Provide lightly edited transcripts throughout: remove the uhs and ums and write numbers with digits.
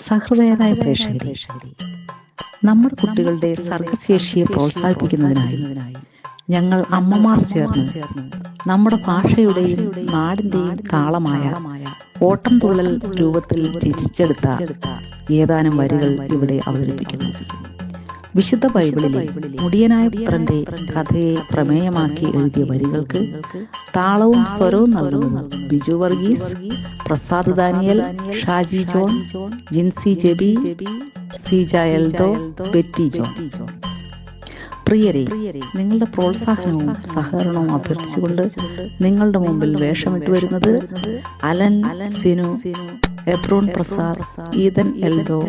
സഹൃദയരായ പ്രേക്ഷകരെ, നമ്മുടെ കുട്ടികളുടെ സർഗശേഷിയെ പ്രോത്സാഹിപ്പിക്കുന്നതിനായി ഞങ്ങൾ അമ്മമാർ ചേർന്ന് നമ്മുടെ ഭാഷയുടെയും നാടിൻ്റെയും താളമായ ഓട്ടം തുള്ളൽ രൂപത്തിൽ രചിച്ചെടുത്ത ഏതാനും വരികൾ ഇവിടെ അവതരിപ്പിക്കുന്നു. വിശുദ്ധ ബൈബിളിലെ മുടിയനായ പുത്രന്റെ കഥയെ പ്രമേയമാക്കി എഴുതിയ വരികൾക്ക് താളവും സ്വരവും നൽകുന്നത് Biju Varghese, Prasad Daniel, Shaji John, Jincy Jebi, Seeja Eldho, Betty John. പ്രിയരെ, നിങ്ങളുടെ പ്രോത്സാഹനവും സഹകരണവും അഭ്യർത്ഥിച്ചുകൊണ്ട് നിങ്ങളുടെ മുമ്പിൽ വേഷമിട്ട് വരുന്നത് Alan, Sinu, Ebron Prasad, Ethan Eldho,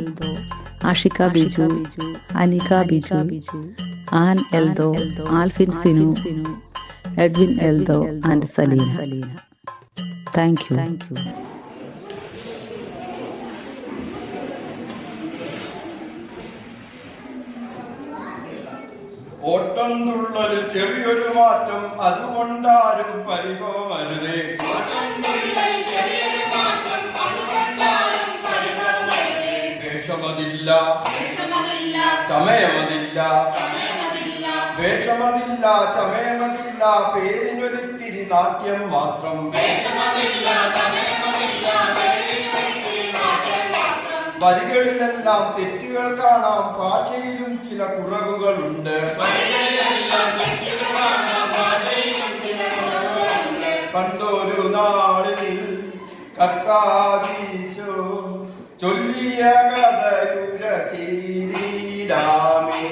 Ashika Biju, Anika Biju, Ann Eldho, Alfin Sinu, Edwin Eldho and Saleena. Thank you. ഓട്ടം തുള്ളലിൽ ചെറിയൊരു മാറ്റം, അതുകൊണ്ടാരും പരിഭവമരുതേ. വേഷമതില്ല, ചമയമതില്ല, വേഷമതില്ല, ചമയമതില്ല, പേരിനൊരിത്തിരി നാട്യം മാത്രം. വരികളിലെല്ലാം തെറ്റുകൾ കാണാം, ഭാഷയിലും ചില കുറവുകളുണ്ട്. പണ്ടൊരു നാളിൽ കർത്താവീശോ ചൊല്ലിയ കഥയുര ചെയ്തിടാമേ.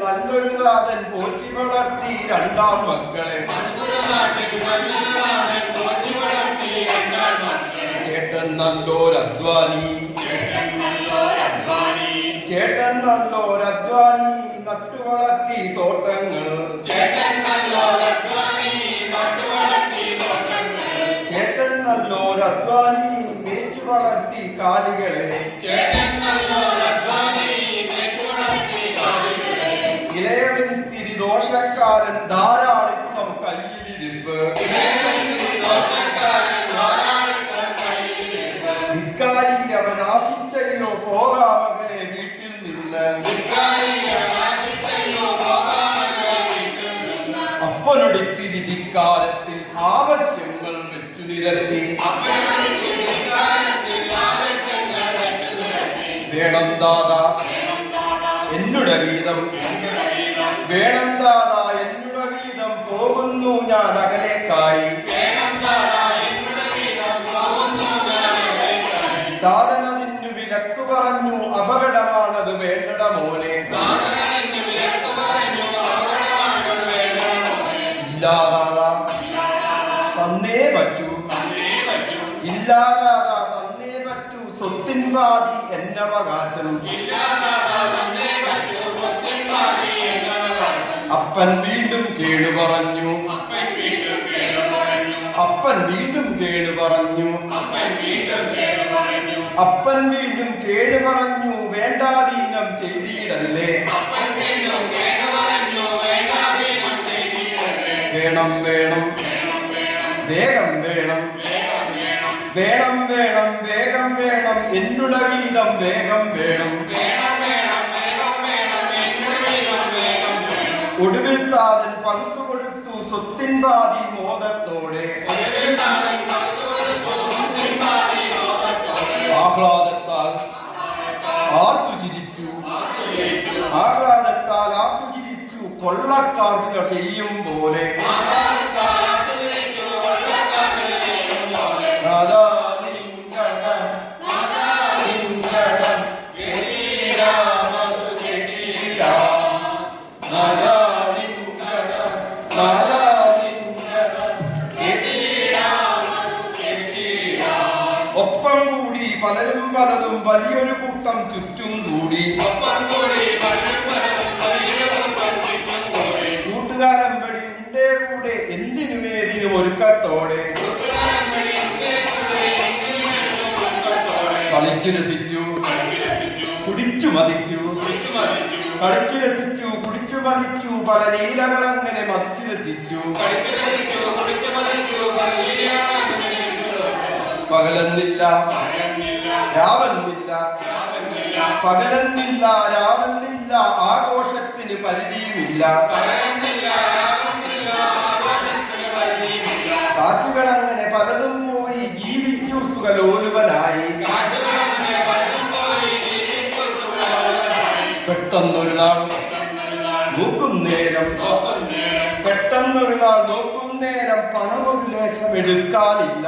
നല്ലൊരു നാഥൻ പോറ്റി വളർത്തി രണ്ടാം മക്കളെ. ചേട്ടൻ നല്ലോരധ്വാനി, ചേട്ടൻ നല്ലോരധ്വാനി, നട്ടുവളർത്തി തോട്ടങ്ങൾ. ചേട്ടൻ നല്ലോരധ്വാനി, മേച്ചു വളർത്തി കാലികളെ. ഇളയവനിത്തിരി ദോഷക്കാരൻ, ധാരാളിത്തം കയ്യിലിരിപ്പ്. ധിക്കാരി അവൻ ആശിച്ചയോ പോകാമകനെ വീട്ടിൽ നിന്ന്. അപ്പനൊടിത്തിരി ധിക്കാരത്തിൽ ആവശ്യങ്ങൾ വെച്ചു നിരത്തി. വേണം ദാദാ എന്നുടെ വീതം, വേണം ദാദാ എന്നുടെ വീതം, പോകുന്നു ഞാൻ അകലേക്കായി. ദാദനതിന്നു വിലക്കു പറഞ്ഞു, അപകടമാണത് വേണ്ടട മോനെ. ഇല്ലാ ദാദാ തന്നേ പറ്റൂ, ഇല്ലാ ദാദാ തന്നേ പറ്റൂ, സ്വത്തിൻ പാതി എന്നവകാശം. അപ്പൻ വീണ്ടും കേടു പറഞ്ഞു, അപ്പൻ വീണ്ടും കേടു പറഞ്ഞു, അപ്പൻ വീണ്ടും കേടു പറഞ്ഞു, വേണ്ടാധീനം ചെയ്തിടല്ലേ. വേണം വേണം വേഗം വേണം, വേണം വേണം വേഗം വേണം, എന്നുടെ വീതം വേഗം വേണം. ഒടുവിൽ താതൻ പങ്കുകൊടുത്തു സ്വത്തിൻ പാതി മോദത്തോടെ. ആഹ്ലാദത്താൽ ആർത്തു ചിരിച്ചു, ആഹ്ലാദത്താൽ ആർത്തു ചിരിച്ചു, കൊള്ളക്കാർ ചില ചെയ്യും പോലെ. ഒപ്പം കൂടി പലരും പലതും വലിയൊരു കൂട്ടം ചുറ്റും കൂടി. കൂട്ടുകാരൻ പടി ഉണ്ടേ കൊണ്ട് എന്തിനുമേതിനും ഒരുക്കത്തോടെ കളിച്ചു രസിച്ചു കുടിച്ചു മതിച്ചു കളിച്ചു രസിച്ചു കുടിച്ചു മതിച്ചു പല ലീലകളങ്ങനെ മതിച്ചു രസിച്ചു പകലെന്നില്ല രാവെന്നില്ല പകലെന്നില്ല രാവെന്നില്ല ആഘോഷത്തിന് പരിധിയുമില്ല കാശുകളങ്ങനെ പലതും പോയി ജീവിച്ചു സുഖലോലുപനായി പെട്ടെന്നൊരു നാൾ നോക്കും നേരം പെട്ടെന്നൊരു നാൾ നോക്കും നേരം പണമൊരു ലേശം എടുക്കാനില്ല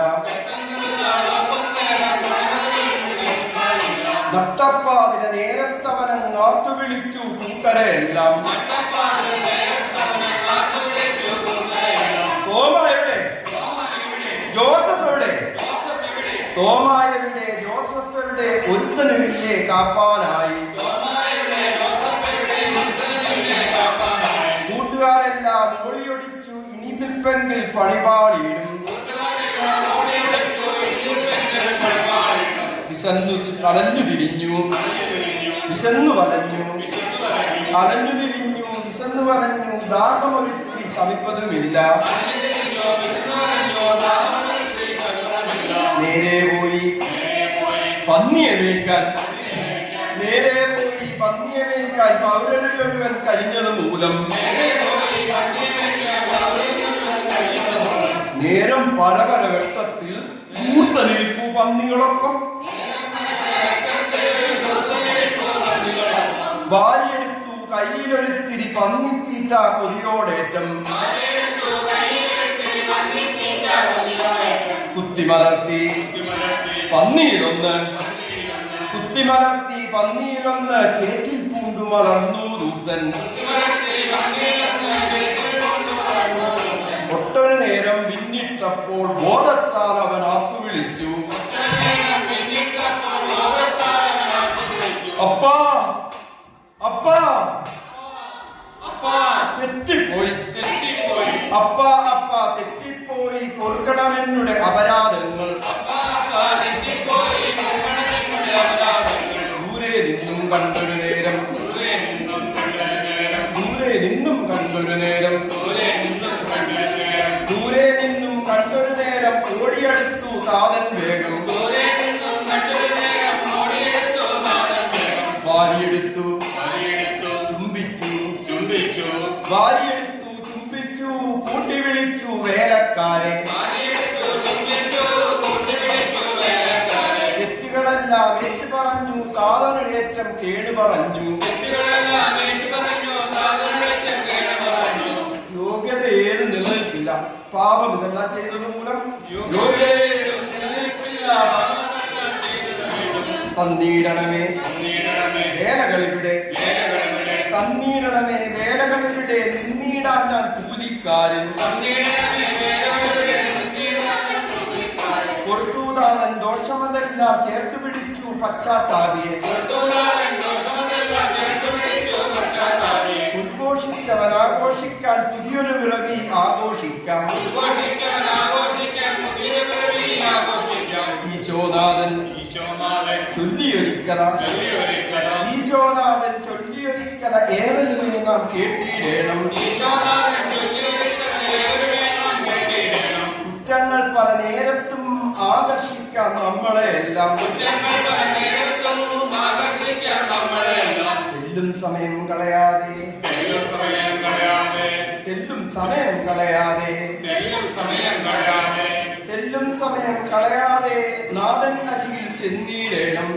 നട്ടപ്പാതിന് നേരത്തവനം കാത്തു വിളിച്ചു കൂട്ടരെല്ലാം തോമ എവിടെ ജോസഫ് എവിടെ തോമ എവിടെ ജോസഫ് എവിടെ ഒരുത്തനുമില്ലേ കാപ്പാനായി കൂട്ടുകാരെല്ലാം ഓടിയൊടിച്ചു ഇനി നിൽപ്പെങ്കിൽ പണിപാളിയിടും വിശന്നു അലഞ്ഞു തിരിഞ്ഞു വിശന്നു വലഞ്ഞു അലഞ്ഞു തിരിഞ്ഞു വിശന്നു വലഞ്ഞു ദാഹമൊരുത്തി ശമിപ്പതുമില്ല നേരെ പോയി പന്നിയെ മേയ്ക്കാൻ നേരെ പോയി പന്നിയെ മേയ്ക്കാൻ പൗരനൊരുവൻ കഴിഞ്ഞത് മൂലം നേരം പരപര വെട്ടത്തിൽ മൂർത്തനിരിപ്പു പന്നികളൊപ്പം വാരിയെടുത്തു കയ്യിലൊരുത്തിരി പന്നിത്തീറ്റ കൊതിയോടേറ്റം കുത്തിമലർത്തി പന്നിയിലൊന്ന് കുത്തിമലർത്തി പന്നിയിലൊന്ന് ചേറ്റിൽ പൂണ്ടു വളർന്നു ദൂതൻ ഒട്ടൊരു നേരം പിന്നിട്ടപ്പോൾ ബോധത്താൽ അവൻ ആത്തു വിളിച്ചു അപ്പാ അപ്പാ തെറ്റിപ്പോയി അപ്പാ അപ്പാ തെറ്റിപ്പോയി കൊടുക്കണമെന്നുടെ അപരാധങ്ങൾ ദൂരെ നിന്നും കണ്ടൊരു നേരം ദൂരെ നിന്നും കണ്ടൊരു നേരം ദൂരെ നിന്നും കണ്ടൊരു നേരം ഓടിയെടുത്തു താതൻ വേഗം വാരിയെടുത്തു വാരിയെടുത്തു ചുംബിച്ചു കൂട്ടി വിളിച്ചു വേലക്കാരെ തെറ്റുകളെല്ലാം ഏറ്റു പറഞ്ഞു താതനേറ്റം കേടു പറഞ്ഞു യോഗ്യത ഏത് നിലനിൽക്കില്ല പാപം ഇതെല്ലാം ചെയ്തത് മൂലം തന്നീടണമേ വേലകളിവിടെ തന്നീടണമേ വേലകളിവിടെ നിന്നീടാൻ ഞാൻ കൂലിക്കാരൻ കൊടുത്തൂതാതൻ ദോഷമതെല്ലാം ചേർത്ത് പിടിച്ചു പശ്ചാത്താപിയെ ഉദ്ഘോഷിച്ചവൻ ആഘോഷിക്കാൻ പുതിയൊരു പിറവി ആഘോഷിക്കാം ഈശോനാഥൻ ചൊല്ലിയൊരിക്കല ഈശോനാഥൻ ചൊല്ലിയൊരിക്കല ഏവരുമേ നാം കേട്ടിടേണം കുറ്റങ്ങൾ പല നേരത്തും ആകർഷിക്കാം നമ്മളെ എല്ലാം തെല്ലും സമയം കളയാതെ തെല്ലും സമയം കളയാതെ തെല്ലും സമയം കളയാതെ നാഥൻ അരികിൽ ചെന്നിടേണം